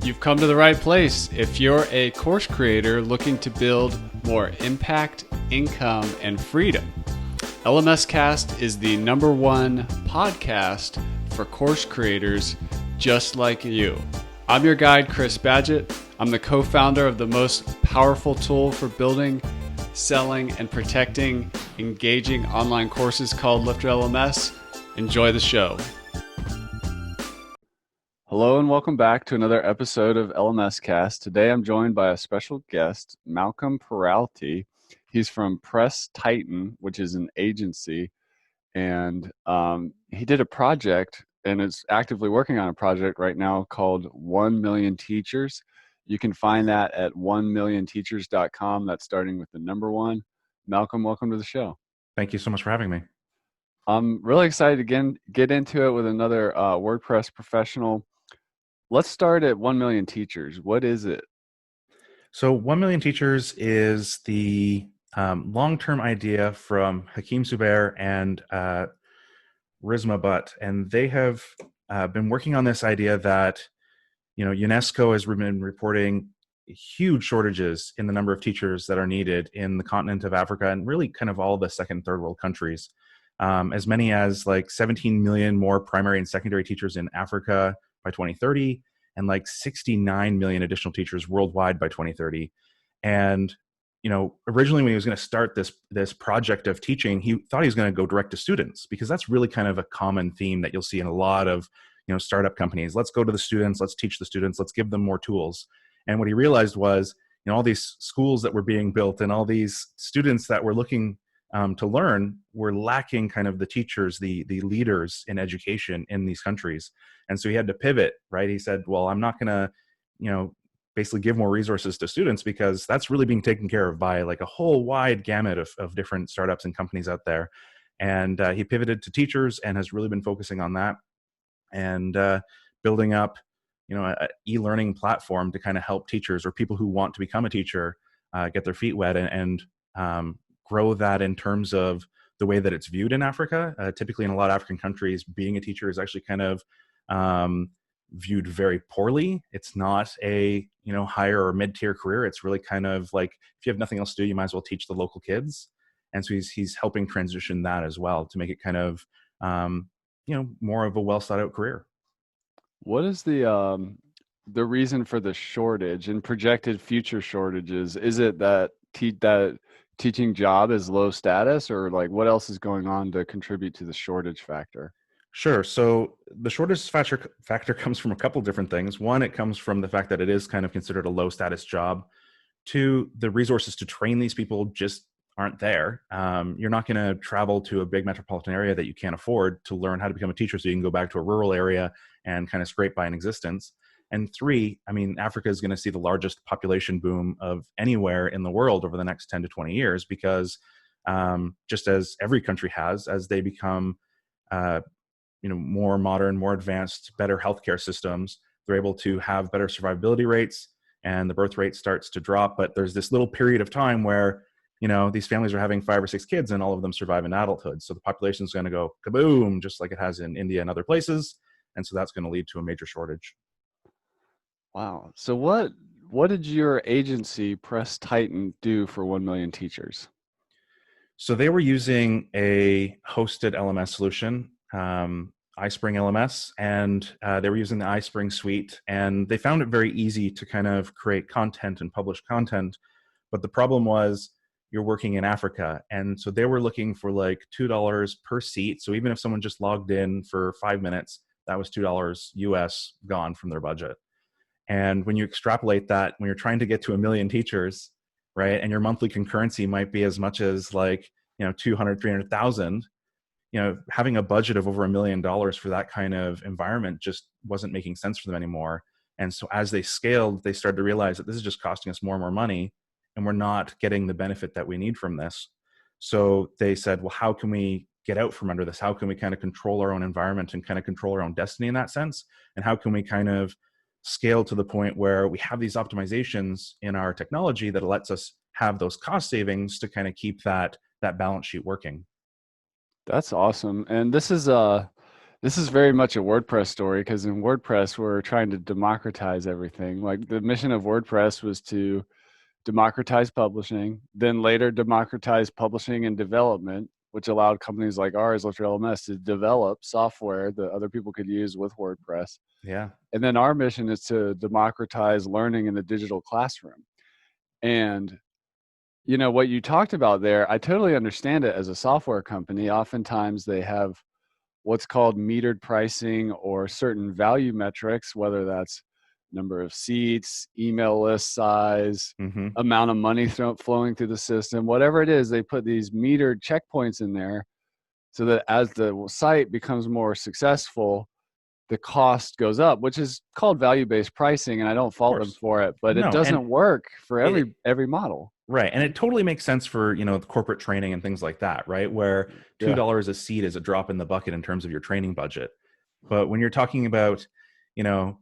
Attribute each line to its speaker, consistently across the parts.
Speaker 1: You've come to the right place. If you're a course creator looking to build more impact, income, and freedom, LMScast is the #1 podcast for course creators just like you. I'm your guide, Chris Badgett. I'm the co-founder of the most powerful tool for building, selling, and protecting engaging online courses called LifterLMS. Enjoy the show. Hello and welcome back to another episode of LMScast. Today I'm joined by a special guest, Malcolm Peralty. He's from Press Titan, which is an agency, and he did a project and is actively working on a project right now called 1 Million Teachers. You can find that at 1millionteachers.com. That's starting with the number 1. Malcolm, welcome to the show.
Speaker 2: Thank you so much for having me.
Speaker 1: I'm really excited to get into it with another WordPress professional. Let's start at 1 Million Teachers. What is it?
Speaker 2: So 1 Million Teachers is the long-term idea from Hakeem Subair and Rizma, and they have been working on this idea that, UNESCO has been reporting huge shortages in the number of teachers that are needed in the continent of Africa and really kind of all the second and third world countries. As many as like 17 million more primary and secondary teachers in Africa by 2030, and like 69 million additional teachers worldwide by 2030. And, originally when he was going to start this project of teaching, he thought he was going to go direct to students, because that's really kind of a common theme that you'll see in a lot of, startup companies. Let's go to the students, let's teach the students, let's give them more tools. And what he realized was, all these schools that were being built and all these students that were looking to learn were lacking kind of the teachers, the leaders in education in these countries. And so he had to pivot, right? He said, well, I'm not going to, basically give more resources to students, because that's really being taken care of by like a whole wide gamut of different startups and companies out there. And he pivoted to teachers and has really been focusing on that and building up, a e-learning platform to kind of help teachers or people who want to become a teacher get their feet wet and grow that in terms of the way that it's viewed in Africa. Typically in a lot of African countries, being a teacher is actually kind of viewed very poorly. It's not a, higher or mid-tier career. It's really kind of like, if you have nothing else to do, you might as well teach the local kids. And so he's helping transition that as well to make it kind of, more of a well thought out career.
Speaker 1: What is the reason for the shortage and projected future shortages? Is it that that teaching job is low status, or like what else is going on to contribute to the shortage factor?
Speaker 2: Sure. So the shortage factor comes from a couple different things. One, it comes from the fact that it is kind of considered a low status job. Two, the resources to train these people just aren't there. You're not going to travel to a big metropolitan area that you can't afford to learn how to become a teacher, so you can go back to a rural area and kind of scrape by an existence. And three, Africa is going to see the largest population boom of anywhere in the world over the next 10 to 20 years, because just as every country has, as they become more modern, more advanced, better healthcare systems, they're able to have better survivability rates and the birth rate starts to drop. But there's this little period of time where, these families are having 5 or 6 kids and all of them survive in adulthood. So the population is going to go kaboom, just like it has in India and other places. And so that's going to lead to a major shortage.
Speaker 1: Wow. So what did your agency, Press Titan, do for 1 Million Teachers?
Speaker 2: So they were using a hosted LMS solution, iSpring LMS, and they were using the iSpring suite, and they found it very easy to kind of create content and publish content. But the problem was, you're working in Africa, and so they were looking for like $2 per seat. So even if someone just logged in for 5 minutes, that was $2 US gone from their budget. And when you extrapolate that, when you're trying to get to 1 million teachers, right, and your monthly concurrency might be as much as like 200, 300,000, having a budget of over $1 million for that kind of environment just wasn't making sense for them anymore. And so as they scaled, they started to realize that this is just costing us more and more money, and we're not getting the benefit that we need from this. So they said, well, how can we get out from under this? How can we kind of control our own environment and kind of control our own destiny in that sense? And how can we kind of scale to the point where we have these optimizations in our technology that lets us have those cost savings to kind of keep that balance sheet working?
Speaker 1: That's awesome. And this is This is very much a WordPress story because in WordPress, we're trying to democratize everything. Like the mission of WordPress was to democratize publishing, then later democratize publishing and development, which allowed companies like ours, LifterLMS, to develop software that other people could use with WordPress.
Speaker 2: Yeah.
Speaker 1: And then our mission is to democratize learning in the digital classroom. And you know what you talked about there, I totally understand it as a software company. Oftentimes they have what's called metered pricing or certain value metrics, whether that's number of seats, email list size,
Speaker 2: Hmm.
Speaker 1: amount of money flowing through the system, whatever it is, they put these metered checkpoints in there so that as the site becomes more successful, the cost goes up, which is called value-based pricing, and I don't
Speaker 2: Of
Speaker 1: fault them
Speaker 2: course.
Speaker 1: for it, but it
Speaker 2: No, and
Speaker 1: doesn't work for
Speaker 2: it
Speaker 1: every model.
Speaker 2: right, and it totally makes sense for the corporate training and things like that, right? Where
Speaker 1: Yeah.
Speaker 2: $2 a seat is a drop in the bucket in terms of your training budget. But when you're talking about you know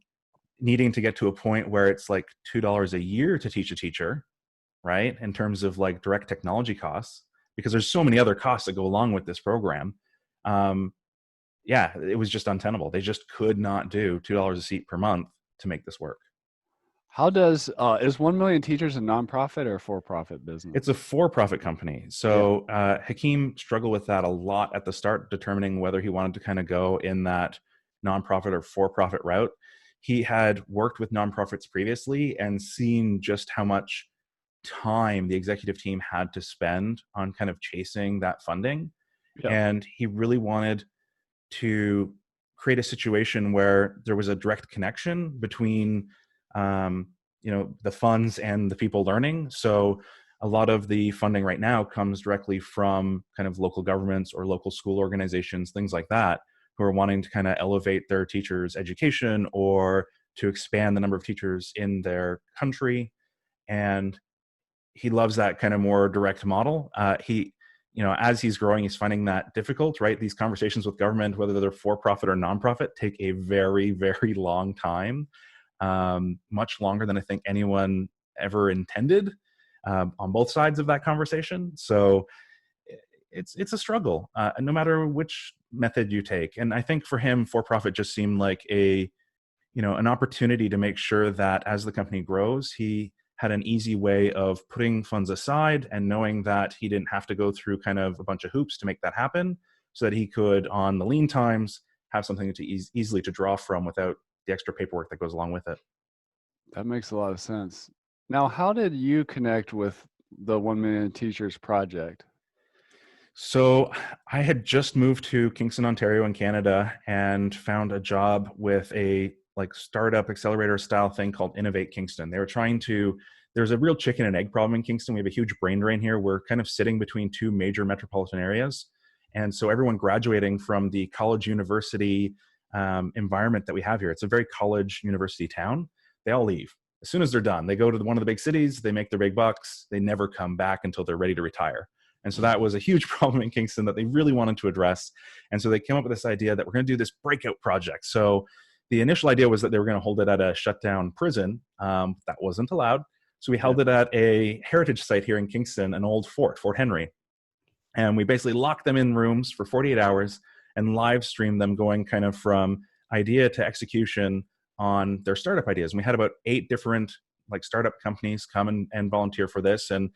Speaker 2: needing to get to a point where it's like $2 a year to teach a teacher, right? In terms of like direct technology costs, because there's so many other costs that go along with this program. Um, yeah, it was just untenable. They just could not do $2 a seat per month to make this work.
Speaker 1: How does is 1 million teachers a nonprofit or a for-profit business?
Speaker 2: It's a for-profit company.
Speaker 1: Yeah.
Speaker 2: So Hakeem struggled with that a lot at the start, determining whether he wanted to kind of go in that nonprofit or for-profit route. He had worked with nonprofits previously and seen just how much time the executive team had to spend on kind of chasing that funding.
Speaker 1: Yeah.
Speaker 2: And he really wanted to create a situation where there was a direct connection between um, the funds and the people learning. So a lot of the funding right now comes directly from kind of local governments or local school organizations, things like that, who are wanting to kind of elevate their teachers' education or to expand the number of teachers in their country. And he loves that kind of more direct model. As he's growing, he's finding that difficult, right? These conversations with government, whether they're for profit or nonprofit, take a very, very long time, much longer than I think anyone ever intended on both sides of that conversation. So it's a struggle, no matter which method you take. And I think for him, for profit just seemed like an opportunity to make sure that as the company grows, he had an easy way of putting funds aside and knowing that he didn't have to go through kind of a bunch of hoops to make that happen, so that he could, on the lean times, have something to easily to draw from without the extra paperwork that goes along with it.
Speaker 1: That makes a lot of sense. Now, how did you connect with the 1 Million Teachers Project?
Speaker 2: So I had just moved to Kingston, Ontario in Canada and found a job with a like startup accelerator style thing called Innovate Kingston. They were trying to, there's a real chicken and egg problem in Kingston. We have a huge brain drain here. We're kind of sitting between two major metropolitan areas. And so everyone graduating from the college university environment that we have here, it's a very college university town. They all leave. As soon as they're done, they go to one of the big cities, they make their big bucks, they never come back until they're ready to retire. And so that was a huge problem in Kingston that they really wanted to address. And so they came up with this idea that we're going to do this breakout project. So the initial idea was that they were going to hold it at a shut down prison. That wasn't allowed. So we
Speaker 1: Yeah.
Speaker 2: held it at a heritage site here in Kingston, an old fort, Fort Henry. And we basically locked them in rooms for 48 hours and live streamed them going kind of from idea to execution on their startup ideas. And we had about 8 different like startup companies come and volunteer for this. And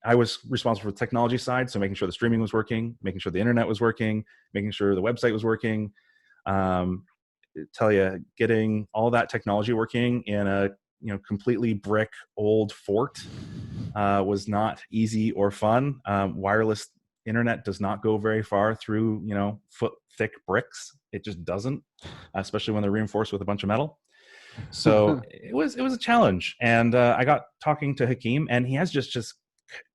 Speaker 2: I was responsible for the technology side, so making sure the streaming was working, making sure the internet was working, making sure the website was working. Tell you, getting all that technology working in a completely brick old fort was not easy or fun. Wireless internet does not go very far through foot thick bricks. It just doesn't, especially when they're reinforced with a bunch of metal. So it was a challenge. And I got talking to Hakeem, and he has just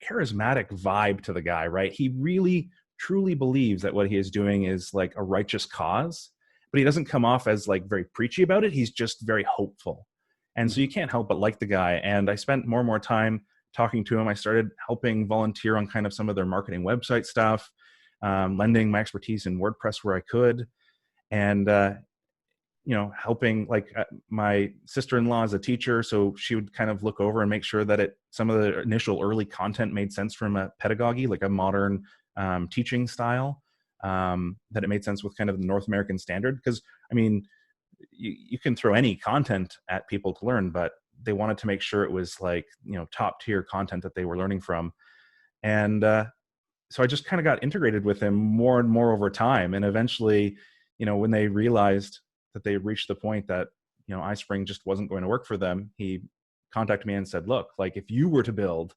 Speaker 2: charismatic vibe to the guy, right? He really truly believes that what he is doing is like a righteous cause, but he doesn't come off as like very preachy about it. He's just very hopeful. And so you can't help but like the guy. And I spent more and more time talking to him. I started helping volunteer on kind of some of their marketing website stuff, lending my expertise in WordPress where I could. And helping like my sister-in-law is a teacher, so she would kind of look over and make sure that some of the initial early content made sense from a pedagogy, like a modern teaching style. that it made sense with kind of the North American standard. Because I mean, you can throw any content at people to learn, but they wanted to make sure it was like, top tier content that they were learning from. And so I just kind of got integrated with him more and more over time. And eventually, when they realized that they reached the point that, iSpring just wasn't going to work for them, he contacted me and said, look, like if you were to build,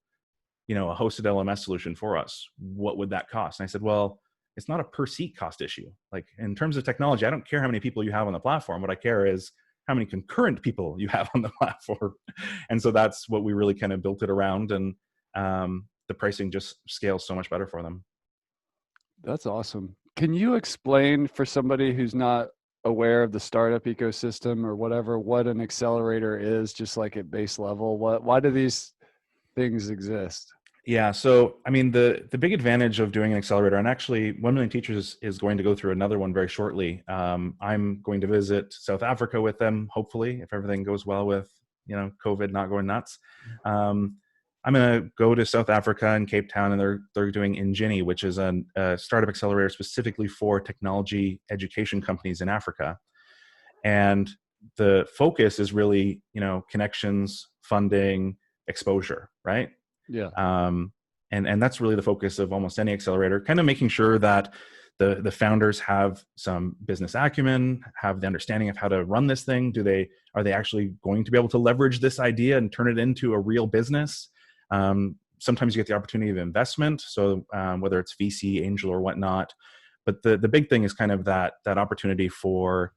Speaker 2: a hosted LMS solution for us, what would that cost? And I said, well, it's not a per seat cost issue. Like in terms of technology, I don't care how many people you have on the platform. What I care is how many concurrent people you have on the platform. And so that's what we really kind of built it around. And the pricing just scales so much better for them.
Speaker 1: That's awesome. Can you explain for somebody who's not aware of the startup ecosystem or whatever, what an accelerator is, just like at base level? Why do these things exist?
Speaker 2: Yeah, so I mean, the big advantage of doing an accelerator, and actually 1 Million Teachers is going to go through another one very shortly. I'm going to visit South Africa with them, hopefully, if everything goes well with COVID not going nuts. I'm going to go to South Africa and Cape Town, and they're doing Ingenie, which is a startup accelerator specifically for technology education companies in Africa. And the focus is really, connections, funding, exposure, right?
Speaker 1: Yeah.
Speaker 2: And that's really the focus of almost any accelerator, kind of making sure that the founders have some business acumen, have the understanding of how to run this thing. Are they actually going to be able to leverage this idea and turn it into a real business? Sometimes you get the opportunity of investment. So whether it's VC, angel, or whatnot, but the big thing is kind of that opportunity for,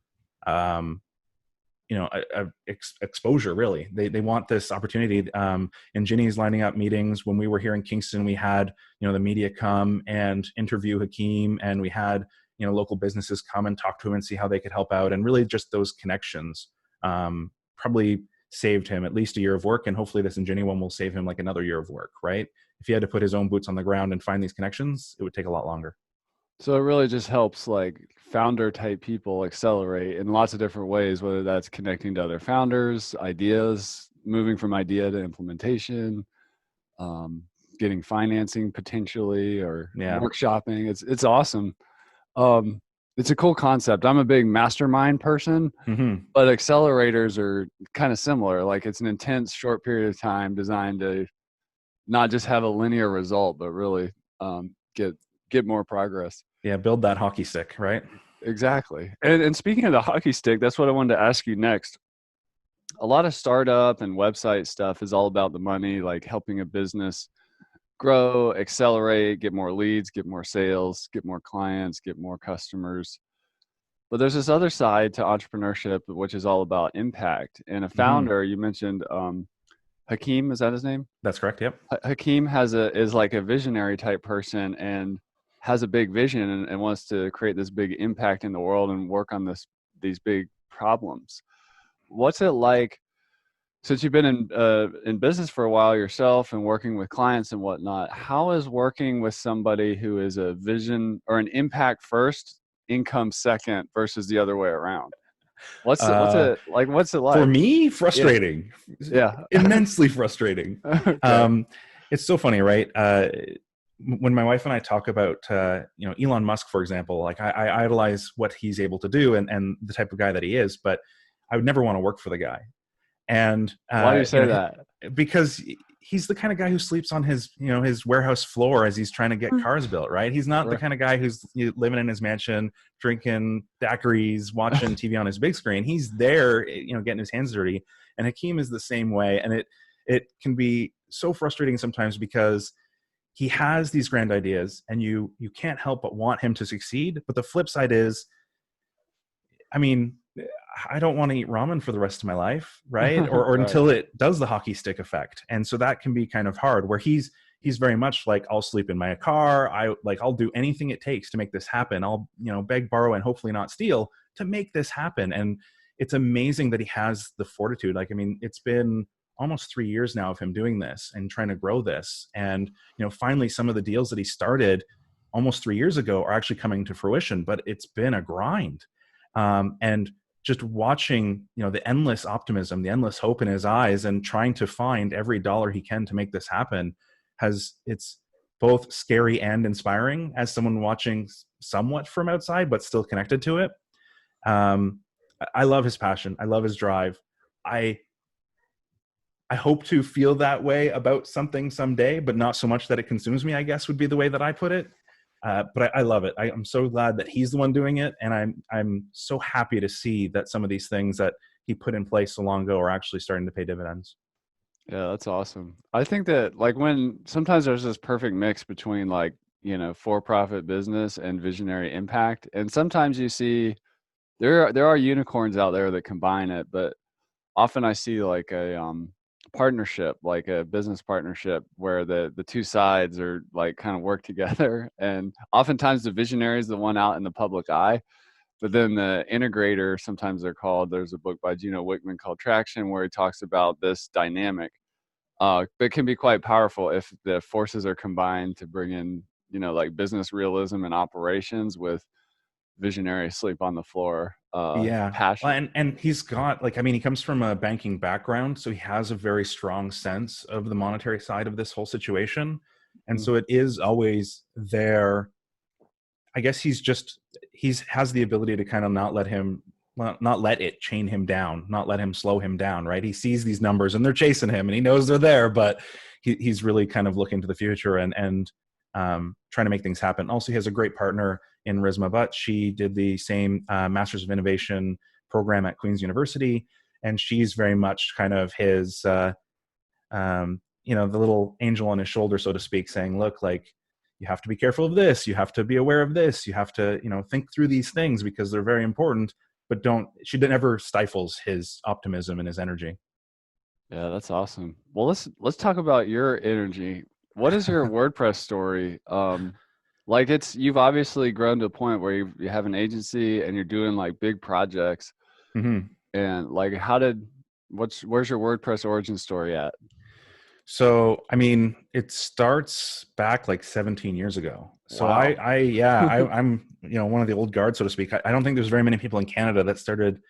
Speaker 2: exposure, really. They want this opportunity. And Ginny's lining up meetings. When we were here in Kingston, we had, the media come and interview Hakeem, and we had, local businesses come and talk to him and see how they could help out. And really just those connections probably saved him at least a year of work. And hopefully this Ginny one will save him like another year of work, right? If he had to put his own boots on the ground and find these connections, it would take a lot longer.
Speaker 1: So it really just helps like founder type people accelerate in lots of different ways, whether that's connecting to other founders, ideas, moving from idea to implementation, getting financing potentially, or workshopping. It's awesome. It's a cool concept. I'm a big mastermind person, but accelerators are kind of similar. Like it's an intense short period of time designed to not just have a linear result, but really get more progress.
Speaker 2: Yeah, build that hockey stick, right?
Speaker 1: Exactly. And speaking of the hockey stick, that's what I wanted to ask you next. A lot of startup and website stuff is all about the money, like helping a business grow, accelerate, get more leads, get more sales, get more clients, get more customers. But there's this other side to entrepreneurship, which is all about impact. And a founder, you mentioned Hakeem, is that his name?
Speaker 2: That's correct. Yep.
Speaker 1: Hakeem is like a visionary type person and has a big vision and wants to create this big impact in the world and work on these big problems. What's it like, since you've been in business for a while yourself and working with clients and whatnot, how is working with somebody who is a vision or an impact first, income second versus the other way around? What's it like?
Speaker 2: For me? Frustrating.
Speaker 1: Yeah.
Speaker 2: Immensely frustrating.
Speaker 1: Okay.
Speaker 2: It's so funny, right? When my wife and I talk about, Elon Musk, for example, like I idolize what he's able to do and the type of guy that he is, but I would never want to work for the guy. And
Speaker 1: why do you say that?
Speaker 2: Because he's the kind of guy who sleeps on his warehouse floor as he's trying to get cars built, right? He's not the kind of guy who's living in his mansion, drinking daiquiris, watching TV on his big screen. He's there, getting his hands dirty. And Hakeem is the same way. And it can be so frustrating sometimes because he has these grand ideas and you can't help but want him to succeed. But the flip side is, I mean, I don't want to eat ramen for the rest of my life, right? Or
Speaker 1: Right.
Speaker 2: Until it does the hockey stick effect. And so that can be kind of hard, where he's very much like, I'll sleep in my car. I'll do anything it takes to make this happen. I'll, beg, borrow, and hopefully not steal to make this happen. And it's amazing that he has the fortitude. Like, I mean, it's been almost 3 years now of him doing this and trying to grow this. And, finally some of the deals that he started almost 3 years ago are actually coming to fruition, but it's been a grind. And just watching, the endless optimism, the endless hope in his eyes, and trying to find every dollar he can to make this happen, it's both scary and inspiring as someone watching somewhat from outside, but still connected to it. I love his passion. I love his drive. I hope to feel that way about something someday, but not so much that it consumes me, I guess would be the way that I put it. But I love it. I'm so glad that he's the one doing it. And I'm so happy to see that some of these things that he put in place so long ago are actually starting to pay dividends.
Speaker 1: Yeah, that's awesome. I think that like when sometimes there's this perfect mix between like, for-profit business and visionary impact. And sometimes you see there are unicorns out there that combine it, but often I see like a partnership, like a business partnership where the two sides are like kind of work together. And oftentimes the visionary is the one out in the public eye, but then the integrator, sometimes they're called, there's a book by Gino Wickman called Traction where he talks about this dynamic. But it can be quite powerful if the forces are combined to bring in, like business realism and operations with visionary sleep on the floor
Speaker 2: Yeah.
Speaker 1: passion.
Speaker 2: And he's got like, I mean, he comes from a banking background, so he has a very strong sense of the monetary side of this whole situation. And so it is always there. I guess he's has the ability to kind of not let it chain him down, not let him slow him down, right? He sees these numbers and they're chasing him and he knows they're there, but he's really kind of looking to the future and trying to make things happen. Also, he has a great partner in Rizma, but she did the same Masters of Innovation program at Queen's University, and she's very much kind of his, the little angel on his shoulder, so to speak, saying, look, like, you have to be careful of this, you have to be aware of this, you have to, think through these things because they're very important, but she never stifles his optimism and his energy.
Speaker 1: Yeah, that's awesome. Well, let's talk about your energy. What is your WordPress story? Like you've obviously grown to a point where you have an agency and you're doing like big projects.
Speaker 2: Mm-hmm.
Speaker 1: And like where's your WordPress origin story at?
Speaker 2: So, I mean, it starts back like 17 years ago. So
Speaker 1: Wow.
Speaker 2: I'm, one of the old guard, so to speak. I don't think there's very many people in Canada that started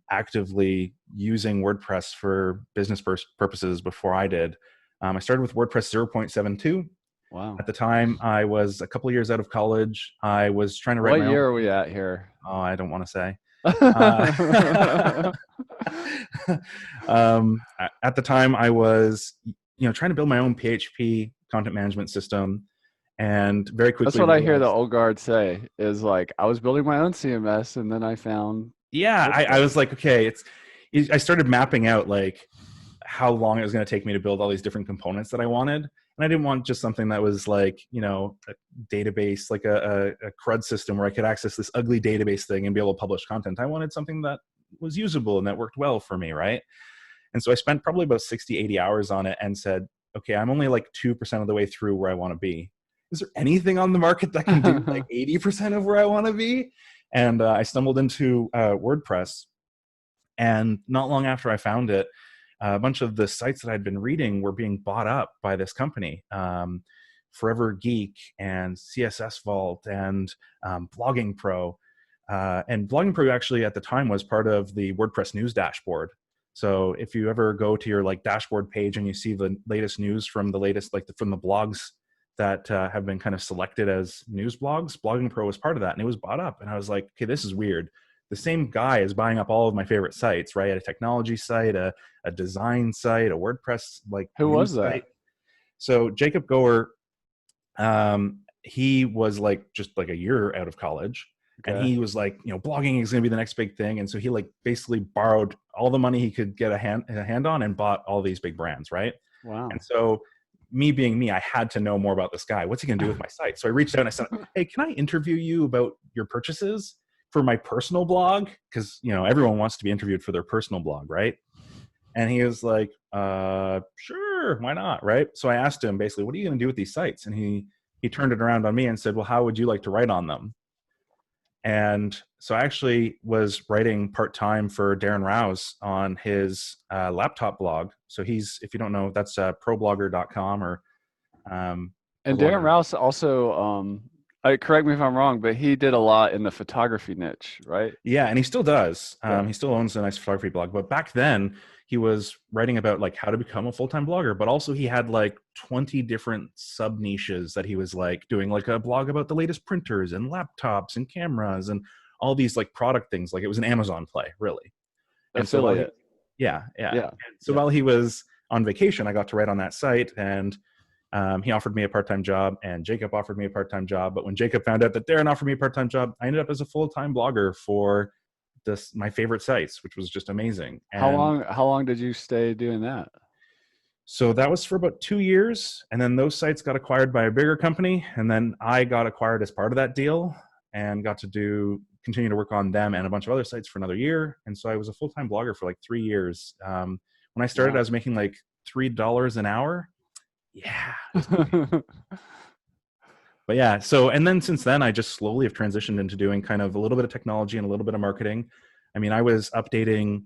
Speaker 2: actively using WordPress for business purposes before I did. I started with WordPress 0.72.
Speaker 1: Wow.
Speaker 2: At the time, I was a couple of years out of college. I was trying to write
Speaker 1: What
Speaker 2: my own.
Speaker 1: year are we at here?
Speaker 2: Oh, I don't want to say. Uh, at the time, I was, trying to build my own PHP content management system, and very quickly
Speaker 1: That's what I hear the
Speaker 2: realized,
Speaker 1: old guard say is like, I was building my own CMS and then I found
Speaker 2: yeah, I
Speaker 1: WordPress.
Speaker 2: was like, okay, I started mapping out like how long it was going to take me to build all these different components that I wanted. And I didn't want just something that was like, a database, like a CRUD system where I could access this ugly database thing and be able to publish content. I wanted something that was usable and that worked well for me, right? And so I spent probably about 60, 80 hours on it and said, okay, I'm only like 2% of the way through where I want to be. Is there anything on the market that can do like 80% of where I want to be? And I stumbled into WordPress. And not long after I found it, a bunch of the sites that I'd been reading were being bought up by this company, Forever Geek and CSS Vault and Blogging Pro. And Blogging Pro actually at the time was part of the WordPress news dashboard. So if you ever go to your like dashboard page and you see the latest news from the latest, like from the blogs that have been kind of selected as news blogs, Blogging Pro was part of that, and it was bought up. And I was like, okay, this is weird. The same guy is buying up all of my favorite sites, right? A technology site, a design site, a WordPress like
Speaker 1: Who was
Speaker 2: news
Speaker 1: that?
Speaker 2: site. So Jacob Goer, he was like just like a year out of college, and
Speaker 1: Okay.
Speaker 2: he was like, blogging is going to be the next big thing. And so he like basically borrowed all the money he could get a hand on and bought all these big brands, right?
Speaker 1: Wow.
Speaker 2: And so me being me, I had to know more about this guy. What's he going to do with my site? So I reached out and I said, hey, can I interview you about your purchases for my personal blog? Because, everyone wants to be interviewed for their personal blog, right? And he was like, sure, why not, right? So I asked him basically, what are you going to do with these sites? And he turned it around on me and said, well, how would you like to write on them? And so I actually was writing part-time for Darren Rouse on his laptop blog. So he's, if you don't know, that's problogger.com or
Speaker 1: And Darren
Speaker 2: problogger.
Speaker 1: Rouse also, correct me if I'm wrong, but he did a lot in the photography niche, right?
Speaker 2: Yeah, and he still does.
Speaker 1: Yeah.
Speaker 2: He still owns a nice photography blog. But back then, he was writing about like how to become a full-time blogger. But also, he had like 20 different sub niches that he was like doing, like a blog about the latest printers and laptops and cameras and all these like product things. Like it was an Amazon play, really. And so
Speaker 1: Affiliate.
Speaker 2: yeah.
Speaker 1: Yeah.
Speaker 2: And so
Speaker 1: Yeah.
Speaker 2: while he was on vacation, I got to write on that site, and he offered me a part-time job, and Jacob offered me a part-time job. But when Jacob found out that Darren offered me a part-time job, I ended up as a full-time blogger for my favorite sites, which was just amazing. And
Speaker 1: How long did you stay doing that?
Speaker 2: so that was for about 2 years, and then those sites got acquired by a bigger company, and then I got acquired as part of that deal and got to continue to work on them and a bunch of other sites for another year. And so I was a full-time blogger for like 3 years. When I started, I
Speaker 1: Wow.
Speaker 2: was making like $3 an hour. Yeah, but yeah, so and then since then I just slowly have transitioned into doing kind of a little bit of technology and a little bit of marketing. I mean, I was updating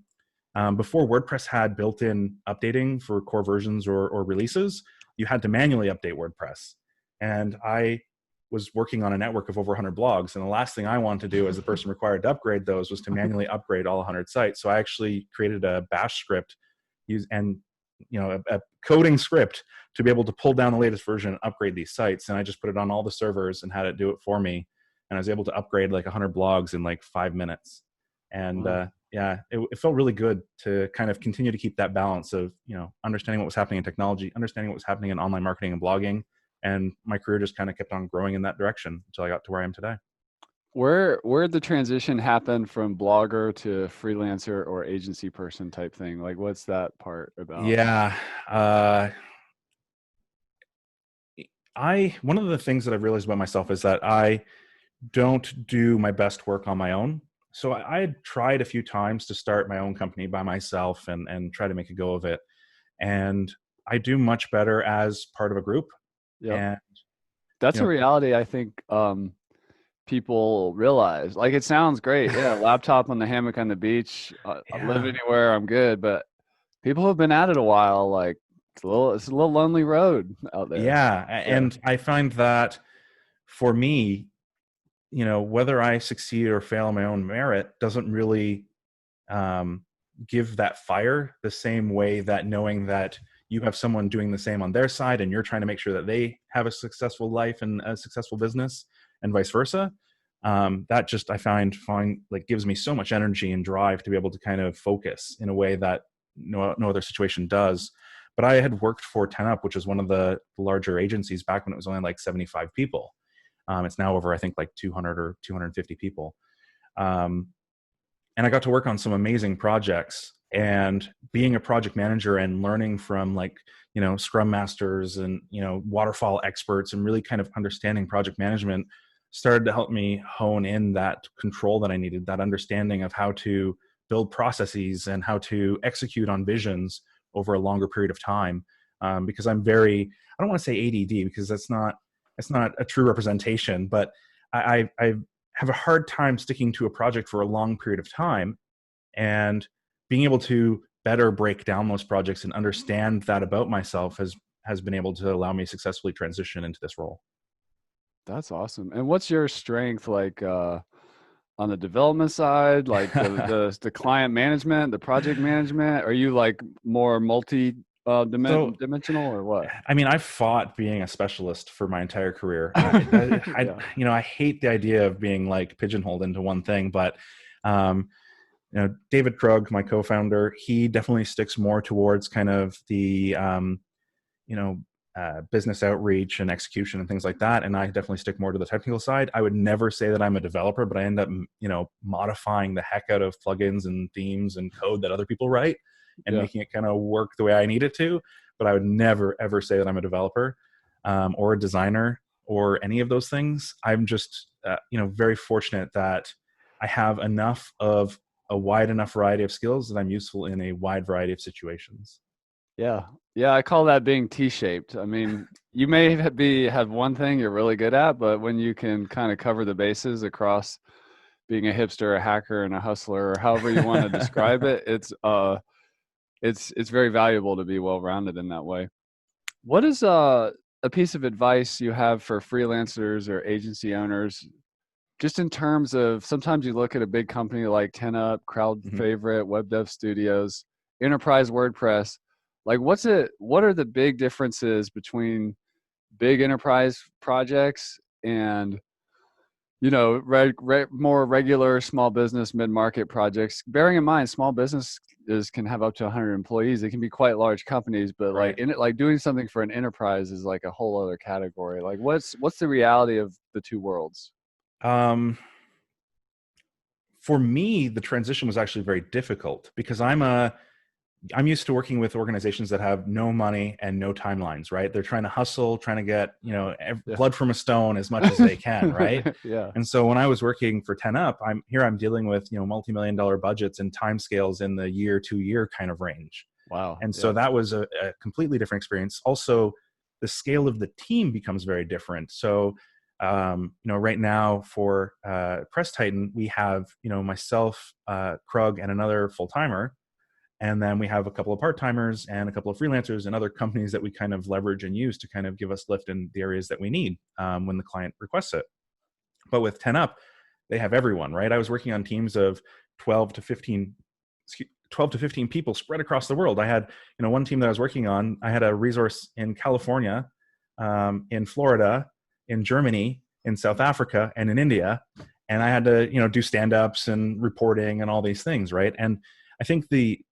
Speaker 2: before WordPress had built-in updating for core versions or releases. You had to manually update WordPress, and I was working on a network of over 100 blogs, and the last thing I wanted to do as the person required to upgrade those was to manually upgrade all 100 sites. So I actually created a bash script and a coding script to be able to pull down the latest version and upgrade these sites. And I just put it on all the servers and had it do it for me. And I was able to upgrade like 100 blogs in like 5 minutes. And
Speaker 1: Wow.
Speaker 2: yeah, it felt really good to kind of continue to keep that balance of, understanding what was happening in technology, understanding what was happening in online marketing and blogging. And my career just kind of kept on growing in that direction until I got to where I am today.
Speaker 1: Where'd the transition happen from blogger to freelancer or agency person type thing? Like, what's that part about?
Speaker 2: Yeah. One of the things that I've realized about myself is that I don't do my best work on my own. So I had tried a few times to start my own company by myself and try to make a go of it. And I do much better as part of a group.
Speaker 1: Yep.
Speaker 2: And,
Speaker 1: That's
Speaker 2: you
Speaker 1: a
Speaker 2: know,
Speaker 1: reality I think people realize. Like, it sounds great. Yeah, laptop on the hammock on the beach. I live
Speaker 2: yeah,
Speaker 1: anywhere, I'm good. But people have been at it a while. Like, it's a little lonely road out there.
Speaker 2: yeah.
Speaker 1: Yeah.
Speaker 2: And I find that for me, whether I succeed or fail on my own merit doesn't really um, give that fire the same way that knowing that you have someone doing the same on their side and you're trying to make sure that they have a successful life and a successful business and vice versa. That just I find like gives me so much energy and drive to be able to kind of focus in a way that no other situation does. But I had worked for 10 Up, which is one of the larger agencies back when it was only like 75 people. It's now over, I think, like 200 or 250 people. Um, and I got to work on some amazing projects, and being a project manager and learning from like, scrum masters and, waterfall experts and really kind of understanding project management started to help me hone in that control that I needed, that understanding of how to build processes and how to execute on visions over a longer period of time. Because I don't want to say ADD because that's not a true representation, but I have a hard time sticking to a project for a long period of time, and being able to better break down those projects and understand that about myself has been able to allow me to successfully transition into this role.
Speaker 1: That's awesome. And what's your strength like on the development side, like the client management, the project management? Are you like more multi
Speaker 2: So
Speaker 1: dimensional or what?
Speaker 2: I mean, I've fought being a specialist for my entire career. I
Speaker 1: Yeah.
Speaker 2: I hate the idea of being like pigeonholed into one thing, but um, David Krug, my co-founder, he definitely sticks more towards kind of the you know business outreach and execution and things like that, and I definitely stick more to the technical side. I would never say that I'm a developer, but I end up modifying the heck out of plugins and themes and code that other people write and
Speaker 1: Yeah.
Speaker 2: making it kind of work the way I need it to. But I would never ever say that I'm a developer or a designer or any of those things. I'm just very fortunate that I have enough of a wide enough variety of skills that I'm useful in a wide variety of situations.
Speaker 1: Yeah. Yeah. I call that being T-shaped. I mean, you may have one thing you're really good at, but when you can kind of cover the bases across being a hipster, a hacker, and a hustler, or however you want to describe it, it's very valuable to be well rounded in that way. What is a piece of advice you have for freelancers or agency owners, just in terms of sometimes you look at a big company like 10up, Crowd
Speaker 2: Mhm.
Speaker 1: Favorite, Web Dev Studios, Enterprise WordPress. Like, what are the big differences between big enterprise projects and more regular small business mid-market projects, bearing in mind small businesses can have up to 100 employees. It can be quite large companies, but like
Speaker 2: Right.
Speaker 1: in it, like doing something for an enterprise is like a whole other category. Like what's the reality of the two worlds?
Speaker 2: Um, for me, the transition was actually very difficult because I'm used to working with organizations that have no money and no timelines, right? They're trying to hustle, trying to get,
Speaker 1: Yeah.
Speaker 2: blood from a stone as much as they can, right?
Speaker 1: Yeah.
Speaker 2: And so when I was working for 10up, I'm dealing with, multi-million dollar budgets and timescales in the year, 2 year kind of range.
Speaker 1: Wow.
Speaker 2: And so
Speaker 1: Yeah.
Speaker 2: that was a completely different experience. Also, the scale of the team becomes very different. So, right now for Press Titan, we have, myself, Krug, and another full timer. And then we have a couple of part-timers and a couple of freelancers and other companies that we kind of leverage and use to kind of give us lift in the areas that we need when the client requests it. But with 10up, they have everyone, right? I was working on teams of 12 to 15, 12 to 15 people spread across the world. I had, one team that I was working on, I had a resource in California, in Florida, in Germany, in South Africa, and in India. And I had to, do stand-ups and reporting and all these things, right? And I think the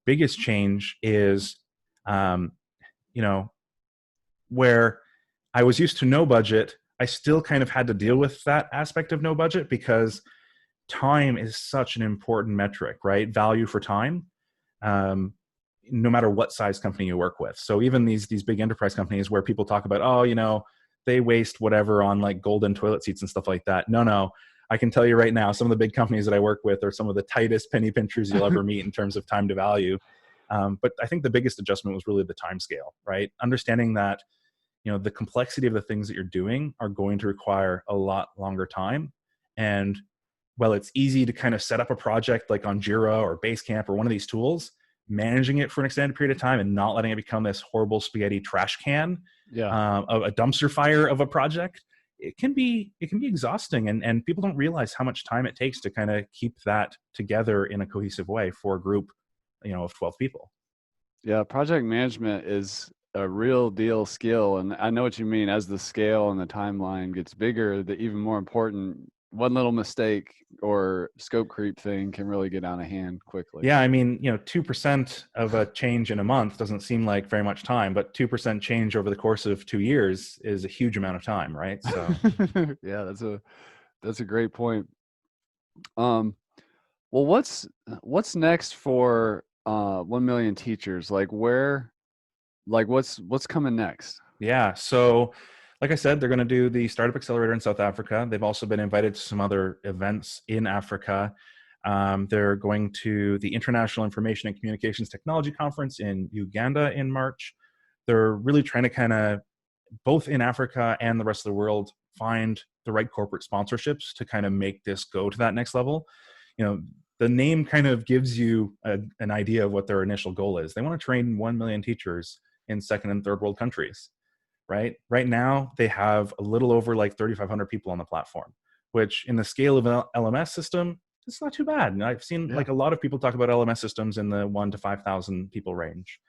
Speaker 2: biggest change is, um, you know, where I was used to no budget, I still kind of had to deal with that aspect of no budget because time is such an important metric, right? Value for time, um, no matter what size company you work with. So even these big enterprise companies where people talk about, oh, they waste whatever on like golden toilet seats and stuff like that. No. I can tell you right now, some of the big companies that I work with are some of the tightest penny pinchers you'll ever meet in terms of time to value. But I think the biggest adjustment was really the time scale, right? Understanding that the complexity of the things that you're doing are going to require a lot longer time. And while it's easy to kind of set up a project like on Jira or Basecamp or one of these tools, managing it for an extended period of time and not letting it become this horrible spaghetti trash can,
Speaker 1: Yeah.
Speaker 2: a dumpster fire of a project, it can be exhausting. And people don't realize how much time it takes to kind of keep that together in a cohesive way for a group, of 12 people.
Speaker 1: Yeah, project management is a real deal skill. And I know what you mean. As the scale and the timeline gets bigger, the even more important one little mistake or scope creep thing can really get out of hand quickly.
Speaker 2: Yeah, I mean, 2% of a change in a month doesn't seem like very much time, but 2% change over the course of 2 years is a huge amount of time, right? So,
Speaker 1: Yeah, that's a great point. Um, well, what's next for 1 million teachers? What's coming next?
Speaker 2: yeah. So, like I said, they're going to do the Startup Accelerator in South Africa. They've also been invited to some other events in Africa. They're going to the International Information and Communications Technology Conference in Uganda in March. They're really trying to kind of, both in Africa and the rest of the world, find the right corporate sponsorships to kind of make this go to that next level. The name kind of gives you an idea of what their initial goal is. They want to train 1 million teachers in second and third world countries, right? Right now, they have a little over like 3,500 people on the platform, which in the scale of an LMS system, it's not too bad. And I've seen
Speaker 1: Yeah.
Speaker 2: like a lot of people talk about LMS systems in the 1 to 5,000 people range.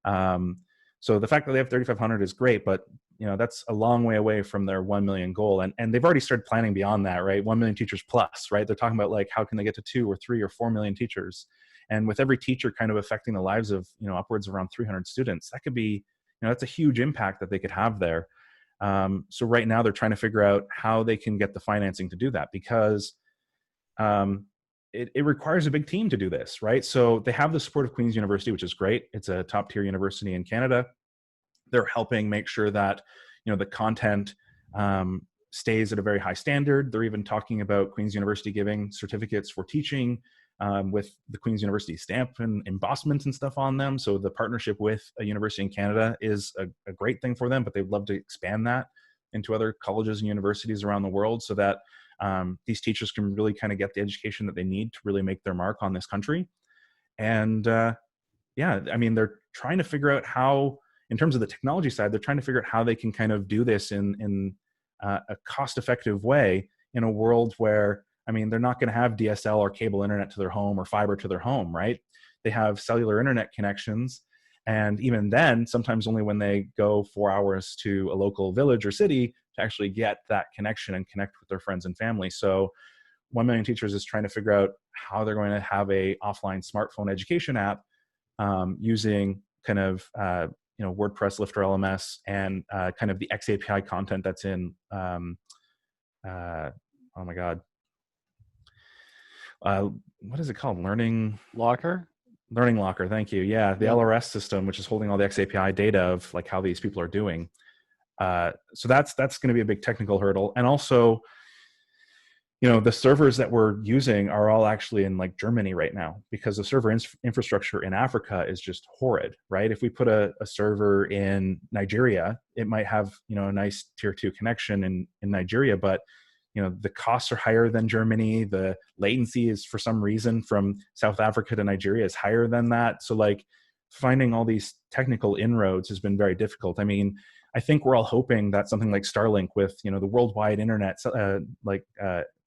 Speaker 2: Um, so the fact that they have 3,500 is great, but that's a long way away from their 1 million goal. And they've already started planning beyond that, right? 1 million teachers plus, right? They're talking about like, how can they get to 2 or 3 or 4 million teachers? And with every teacher kind of affecting the lives of, upwards of around 300 students, that could be, that's a huge impact that they could have there. So right now they're trying to figure out how they can get the financing to do that because it requires a big team to do this, right? So they have the support of Queen's University, which is great. It's a top tier university in Canada. They're helping make sure that the content stays at a very high standard. They're even talking about Queen's University giving certificates for teaching with the Queen's University stamp and embossment and stuff on them. So the partnership with a university in Canada is a great thing for them, but they'd love to expand that into other colleges and universities around the world so that these teachers can really kind of get the education that they need to really make their mark on this country. And yeah, I mean, they're trying to figure out how in terms of the technology side, they're trying to figure out how they can kind of do this in a cost-effective way in a world where, I mean, they're not going to have DSL or cable internet to their home or fiber to their home, right? They have cellular internet connections. And even then, sometimes only when they go 4 hours to a local village or city to actually get that connection and connect with their friends and family. So 1 Million Teachers is trying to figure out how they're going to have a offline smartphone education app using kind of WordPress, LifterLMS, and kind of the XAPI content that's in oh my god, what is it called? Learning Locker. Thank you. Yeah, the LRS system, which is holding all the XAPI data of like how these people are doing. So that's going to be a big technical hurdle, and also, the servers that we're using are all actually in like Germany right now, because the server infrastructure in Africa is just horrid, right? If we put a server in Nigeria, it might have, a nice tier 2 connection in Nigeria, but the costs are higher than Germany. The latency is, for some reason, from South Africa to Nigeria is higher than that. So like finding all these technical inroads has been very difficult. I mean, I think we're all hoping that something like Starlink with, the worldwide internet,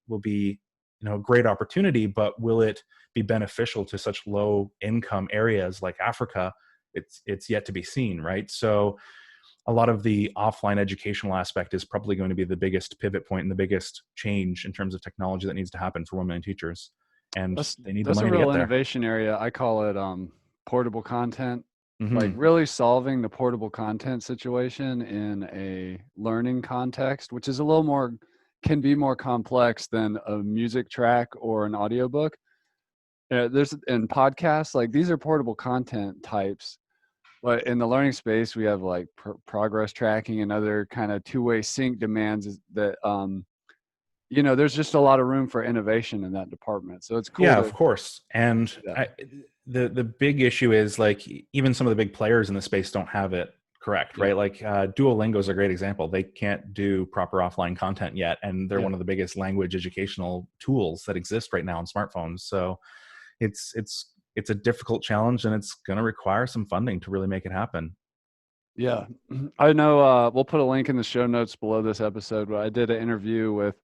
Speaker 2: will be, a great opportunity, but will it be beneficial to such low income areas like Africa? It's yet to be seen, right? So a lot of the offline educational aspect is probably going to be the biggest pivot point and the biggest change in terms of technology that needs to happen for 1 million teachers. And they need the money to get there.
Speaker 1: That's a real innovation area. I call it portable content.
Speaker 2: Mm-hmm.
Speaker 1: Like really solving the portable content situation in a learning context, which is a little more, can be more complex than a music track or an audiobook. There's in podcasts, like these are portable content types. But in the learning space, we have like progress tracking and other kind of two-way sync demands that, there's just a lot of room for innovation in that department. So it's cool.
Speaker 2: Yeah, of course. And the big issue is like even some of the big players in the space don't have it correct, right? Like Duolingo is a great example. They can't do proper offline content yet. And they're one of the biggest language educational tools that exist right now on smartphones. So it's a difficult challenge, and it's going to require some funding to really make it happen.
Speaker 1: Yeah, I know. We'll put a link in the show notes below this episode, but I did an interview with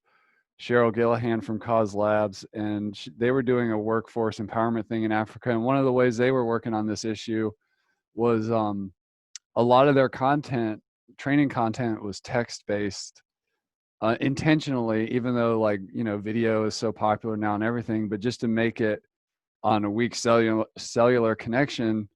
Speaker 1: Cheryl Gillahan from Cause Labs, and they were doing a workforce empowerment thing in Africa. And one of the ways they were working on this issue was a lot of their content, training content, was text-based intentionally, even though video is so popular now and everything, but just to make it on a weak cellular connection,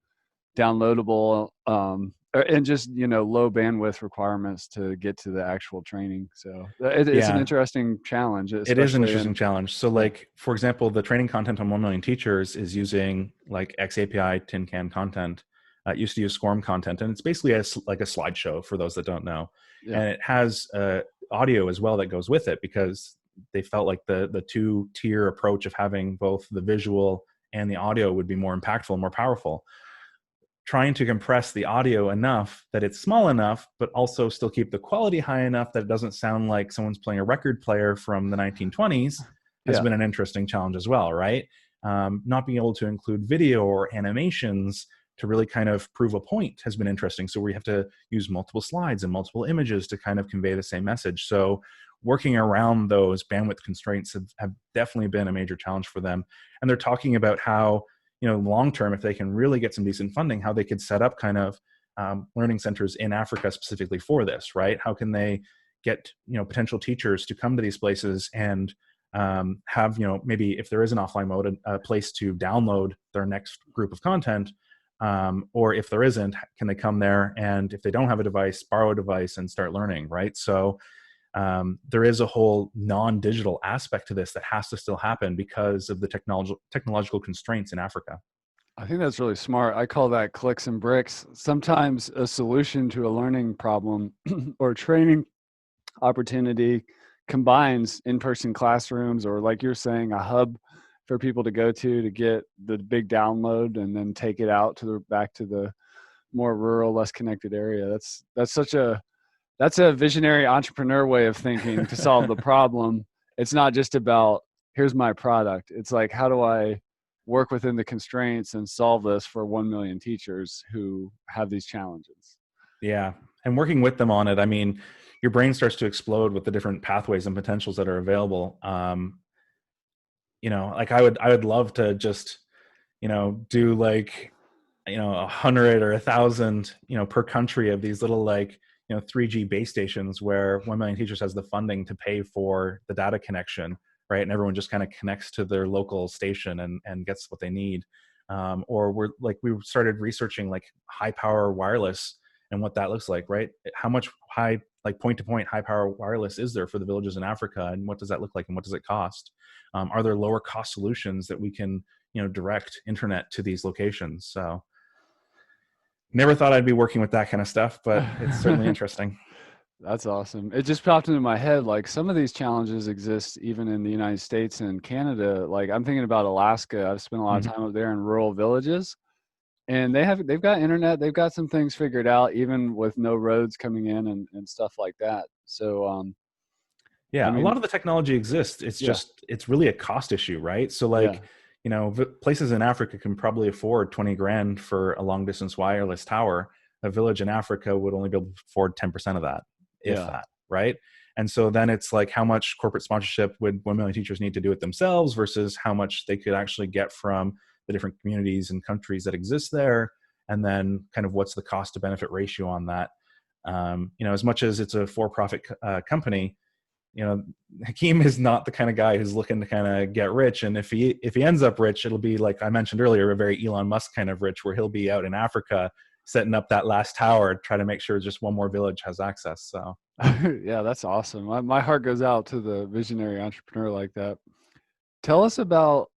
Speaker 1: downloadable, and just low bandwidth requirements to get to the actual training. So it's an interesting challenge.
Speaker 2: It is an interesting challenge. So like, for example, the training content on 1 Million Teachers is using like XAPI tin can content. It used to use SCORM content, and it's basically like a slideshow for those that don't know. And it has audio as well that goes with it, because they felt like the two-tier approach of having both the visual and the audio would be more impactful and more powerful. Trying to compress the audio enough that it's small enough, but also still keep the quality high enough that it doesn't sound like someone's playing a record player from the 1920s has been an interesting challenge as well, right? Not being able to include video or animations to really kind of prove a point has been interesting. So we have to use multiple slides and multiple images to kind of convey the same message. So working around those bandwidth constraints have definitely been a major challenge for them. And they're talking about how, long term, if they can really get some decent funding, how they could set up kind of learning centers in Africa specifically for this, right? How can they get, potential teachers to come to these places and have, maybe if there is an offline mode, a place to download their next group of content, or if there isn't, can they come there and if they don't have a device, borrow a device and start learning, right? So there is a whole non-digital aspect to this that has to still happen because of the technological constraints in Africa.
Speaker 1: I think that's really smart. I call that clicks and bricks. Sometimes a solution to a learning problem or training opportunity combines in-person classrooms, or like you're saying, a hub for people to go to get the big download and then take it out back to the more rural, less connected area. That's a visionary entrepreneur way of thinking to solve the problem. It's not just about, here's my product. It's like, how do I work within the constraints and solve this for 1 million teachers who have these challenges?
Speaker 2: Yeah. And working with them on it, I mean, your brain starts to explode with the different pathways and potentials that are available. Like I would love to just, do like, 100 or 1,000, per country of these little like, 3G base stations where 1 million teachers has the funding to pay for the data connection, right? And everyone just kind of connects to their local station and gets what they need. Or we started researching like high power wireless and what that looks like, right? How much high, like point to point high power wireless is there for the villages in Africa, and what does that look like, and what does it cost? Are there lower cost solutions that we can, direct internet to these locations? So never thought I'd be working with that kind of stuff, but it's certainly interesting.
Speaker 1: That's awesome. It just popped into my head, like some of these challenges exist even in the United States and Canada. Like I'm thinking about Alaska. I've spent a lot of time up there in rural villages, and they've got internet, they've got some things figured out, even with no roads coming in and stuff like that. So I
Speaker 2: Yeah, a
Speaker 1: mean,
Speaker 2: lot of the technology exists. It's
Speaker 1: yeah,
Speaker 2: just, it's really a cost issue, right? So
Speaker 1: yeah,
Speaker 2: like, places in Africa can probably afford 20 grand for a long distance wireless tower. A village in Africa would only be able to afford 10% of that, if
Speaker 1: yeah.
Speaker 2: that, right? And so then it's like, how much corporate sponsorship would 1 million teachers need to do it themselves versus how much they could actually get from the different communities and countries that exist there? And then kind of what's the cost to benefit ratio on that? As much as it's a for-profit company, Hakeem is not the kind of guy who's looking to kind of get rich. And if he ends up rich, it'll be like I mentioned earlier, a very Elon Musk kind of rich, where he'll be out in Africa setting up that last tower, try to make sure just one more village has access. So
Speaker 1: Yeah, that's awesome. My heart goes out to the visionary entrepreneur like that. Tell us about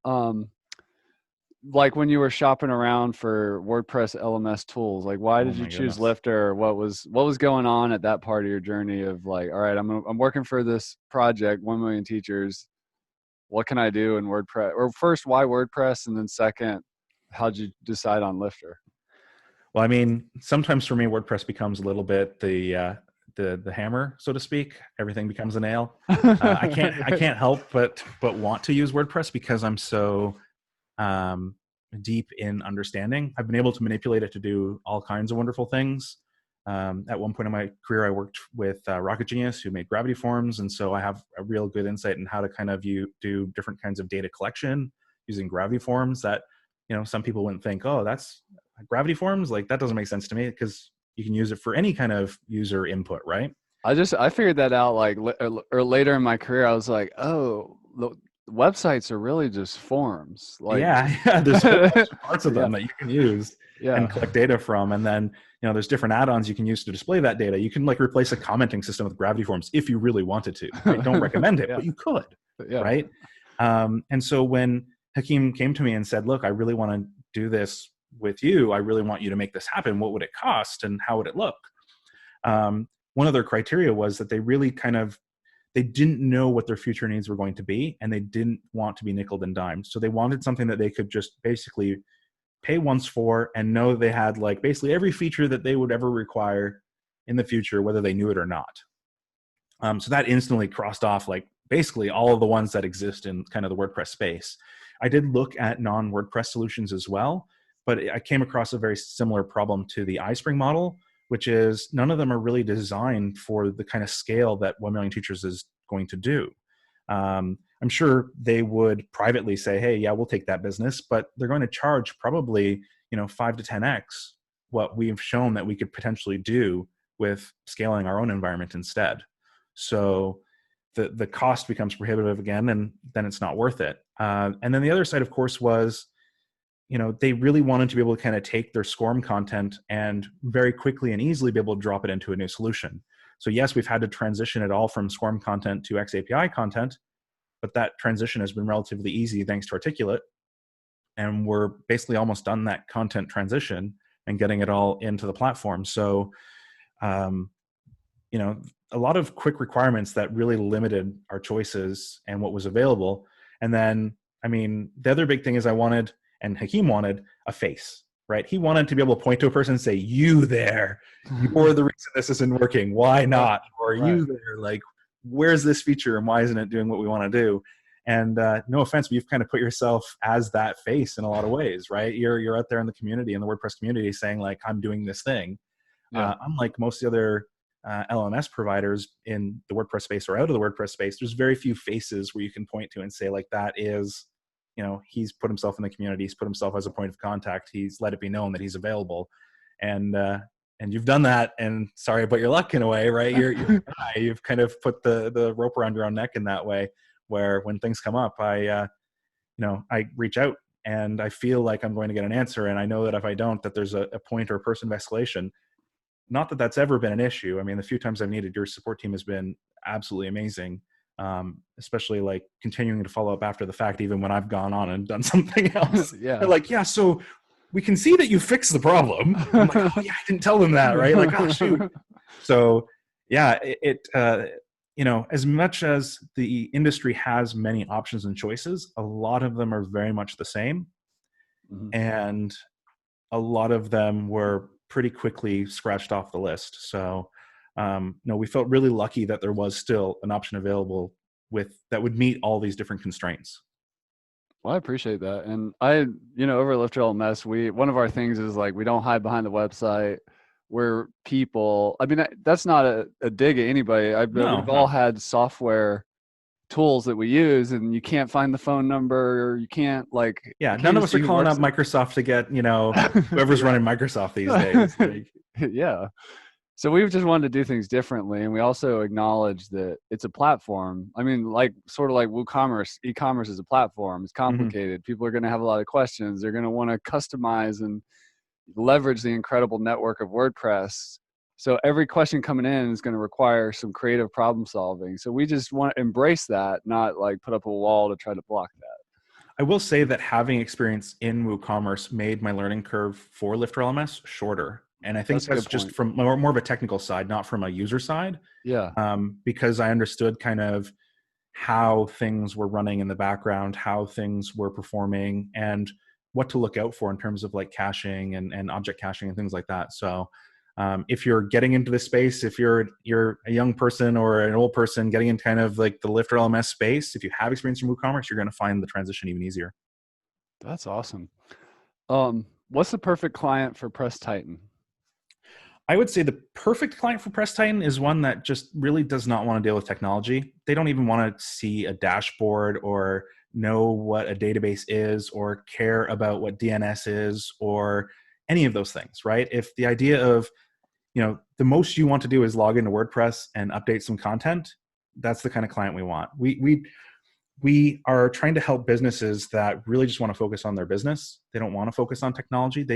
Speaker 1: like when you were shopping around for WordPress LMS tools. Like why
Speaker 2: oh
Speaker 1: did you
Speaker 2: my
Speaker 1: choose
Speaker 2: goodness.
Speaker 1: Lifter? What was going on at that part of your journey of like, all right, I'm working for this project, 1 million teachers. What can I do in WordPress? Or first, why WordPress? And then second, how'd you decide on Lifter?
Speaker 2: Well, I mean, sometimes for me, WordPress becomes a little bit the hammer, so to speak. Everything becomes a nail. I can't help but want to use WordPress because I'm so um, deep in understanding. I've been able to manipulate it to do all kinds of wonderful things. At one point in my career, I worked with Rocket Genius, who made gravity forms, and so I have a real good insight in how to kind of do different kinds of data collection using gravity forms. That some people wouldn't think, oh, that's gravity forms. Like that doesn't make sense to me because you can use it for any kind of user input, right?
Speaker 1: I figured that out like or later in my career. I was like, oh, the websites are really just forms. Like,
Speaker 2: Yeah, yeah. There's whole bunch of parts of
Speaker 1: yeah,
Speaker 2: them that you can use and
Speaker 1: yeah,
Speaker 2: collect data from, and then there's different add-ons you can use to display that data. You can like replace a commenting system with gravity forms if you really wanted to. I don't recommend it,
Speaker 1: yeah,
Speaker 2: but you could,
Speaker 1: yeah.
Speaker 2: right? And so when Hakeem came to me and said, "Look, I really want to do this with you. I really want you to make this happen. What would it cost, and how would it look?" One of their criteria was that they really kind of they didn't know what their future needs were going to be, and they didn't want to be nickel and dimed. So they wanted something that they could just basically pay once for and know they had like basically every feature that they would ever require in the future, whether they knew it or not. So that instantly crossed off like basically all of the ones that exist in kind of the WordPress space. I did look at non-WordPress solutions as well, but I came across a very similar problem to the iSpring model, which is none of them are really designed for the kind of scale that 1 million teachers is going to do. I'm sure they would privately say, hey, yeah, we'll take that business, but they're going to charge probably 5 to 10x what we've shown that we could potentially do with scaling our own environment instead. So the cost becomes prohibitive again, and then it's not worth it. And then the other side, of course, was they really wanted to be able to kind of take their SCORM content and very quickly and easily be able to drop it into a new solution. So yes, we've had to transition it all from SCORM content to XAPI content, but that transition has been relatively easy thanks to Articulate. And we're basically almost done that content transition and getting it all into the platform. So, a lot of quick requirements that really limited our choices and what was available. And then, the other big thing is I wanted, and Hakeem wanted, a face, right? He wanted to be able to point to a person and say, you there, you're the reason this isn't working. Why
Speaker 1: Right,
Speaker 2: not? Or
Speaker 1: right.
Speaker 2: you there, like, where's this feature and why isn't it doing what we want to do? And no offense, but you've kind of put yourself as that face in a lot of ways, right? You're out there in the community, in the WordPress community, saying like, I'm doing this thing. Unlike most of the other LMS providers in the WordPress space or out of the WordPress space, there's very few faces where you can point to and say, like, that is, he's put himself in the community, he's put himself as a point of contact, he's let it be known that he's available. And you've done that, and sorry about your luck in a way, right? You've kind of put the rope around your own neck in that way, where when things come up, I reach out and I feel like I'm going to get an answer. And I know that if I don't, that there's a point or a person of escalation. Not that that's ever been an issue. I mean, the few times I've needed, your support team has been absolutely amazing. Especially like continuing to follow up after the fact, even when I've gone on and done something else.
Speaker 1: Yeah.
Speaker 2: They're like, yeah, so we can see that you fixed the problem. I'm like, oh yeah, I didn't tell them that, right? Like, oh shoot. So yeah, as much as the industry has many options and choices, a lot of them are very much the same. Mm-hmm. And a lot of them were pretty quickly scratched off the list. So we felt really lucky that there was still an option available that would meet all these different constraints.
Speaker 1: Well, I appreciate that. And over at LifterLMS, one of our things is like, we don't hide behind the website. We're people. I mean, that's not a dig at anybody. We've all had software tools that we use, and you can't find the phone number, or you can't
Speaker 2: none of us are calling up Microsoft to get, whoever's running Microsoft these days.
Speaker 1: Yeah. So we've just wanted to do things differently, and we also acknowledge that it's a platform. I mean, sort of like WooCommerce, e-commerce is a platform. It's complicated. Mm-hmm. People are going to have a lot of questions. They're going to want to customize and leverage the incredible network of WordPress. So every question coming in is going to require some creative problem solving. So we just want to embrace that, not put up a wall to try to block that.
Speaker 2: I will say that having experience in WooCommerce made my learning curve for LifterLMS shorter. And I think that's just from more of a technical side, not from a user side.
Speaker 1: Yeah.
Speaker 2: Because I understood kind of how things were running in the background, how things were performing, and what to look out for in terms of caching and object caching and things like that. So if you're getting into this space, if you're a young person or an old person getting in kind of the LifterLMS space, if you have experience in WooCommerce, you're going to find the transition even easier.
Speaker 1: That's awesome. What's the perfect client for Press Titan?
Speaker 2: I would say the perfect client for Press Titan is one that just really does not want to deal with technology. They don't even want to see a dashboard or know what a database is or care about what DNS is or any of those things, right? If the idea of, the most you want to do is log into WordPress and update some content, that's the kind of client we want. We are trying to help businesses that really just want to focus on their business. They don't want to focus on technology.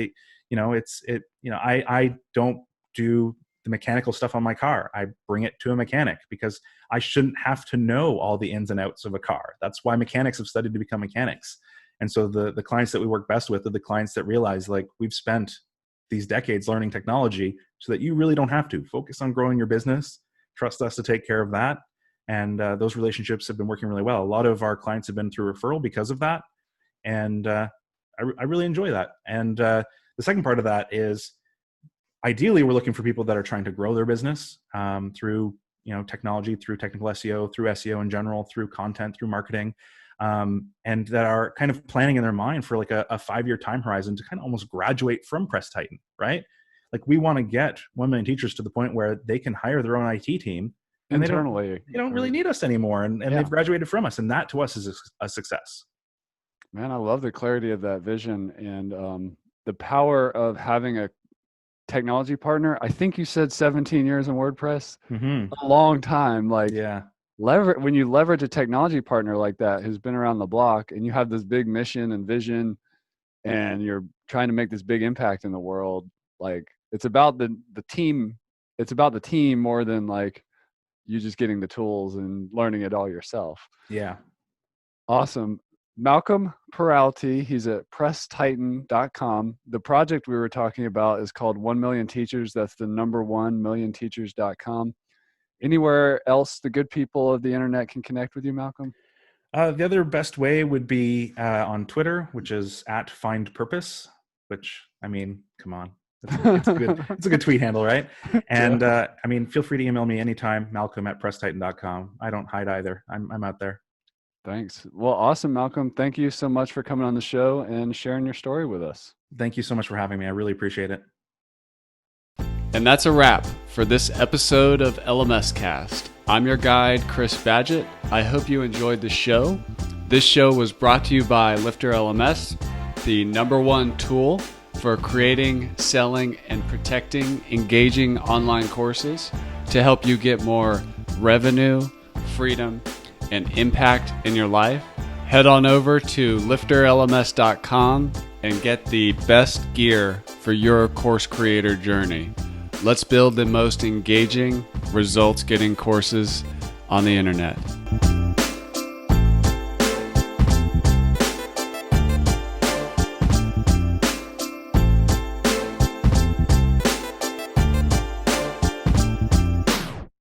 Speaker 2: I don't do the mechanical stuff on my car. I bring it to a mechanic because I shouldn't have to know all the ins and outs of a car. That's why mechanics have studied to become mechanics. And so the clients that we work best with are the clients that realize we've spent these decades learning technology so that you really don't have to focus on growing your business. Trust us to take care of that. And those relationships have been working really well. A lot of our clients have been through referral because of that. And I really enjoy that. And the second part of that is, ideally, we're looking for people that are trying to grow their business through technology, through technical SEO, through SEO in general, through content, through marketing, and that are kind of planning in their mind for a 5-year time horizon to kind of almost graduate from Press Titan, right? We want to get 1 million teachers to the point where they can hire their own IT team and
Speaker 1: internally.
Speaker 2: They don't really need us anymore, and they've graduated from us, and that to us is a success.
Speaker 1: Man, I love the clarity of that vision and the power of having a technology partner. I think you said 17 years in WordPress, a long time. When you leverage a technology partner like that who's been around the block, and you have this big mission and vision, and you're trying to make this big impact in the world, it's about the team. It's about the team more than you just getting the tools and learning it all yourself.
Speaker 2: Yeah.
Speaker 1: Awesome. Malcolm Peralty, he's at presstitan.com. The project we were talking about is called 1 Million Teachers. That's the number 1millionteachers.com. Anywhere else the good people of the internet can connect with you, Malcolm?
Speaker 2: The other best way would be on Twitter, which is @findpurpose, which, I mean, come on. It's a good tweet handle, right? And feel free to email me anytime, malcolm@presstitan.com. I don't hide either. I'm out there.
Speaker 1: Thanks. Well, awesome, Malcolm. Thank you so much for coming on the show and sharing your story with us.
Speaker 2: Thank you so much for having me. I really appreciate it.
Speaker 1: And that's a wrap for this episode of LMScast. I'm your guide, Chris Badgett. I hope you enjoyed the show. This show was brought to you by LifterLMS, the #1 tool for creating, selling, and protecting engaging online courses to help you get more revenue, freedom, and impact in your life. Head on over to LifterLMS.com and get the best gear for your course creator journey. Let's build the most engaging, results-getting courses on the internet.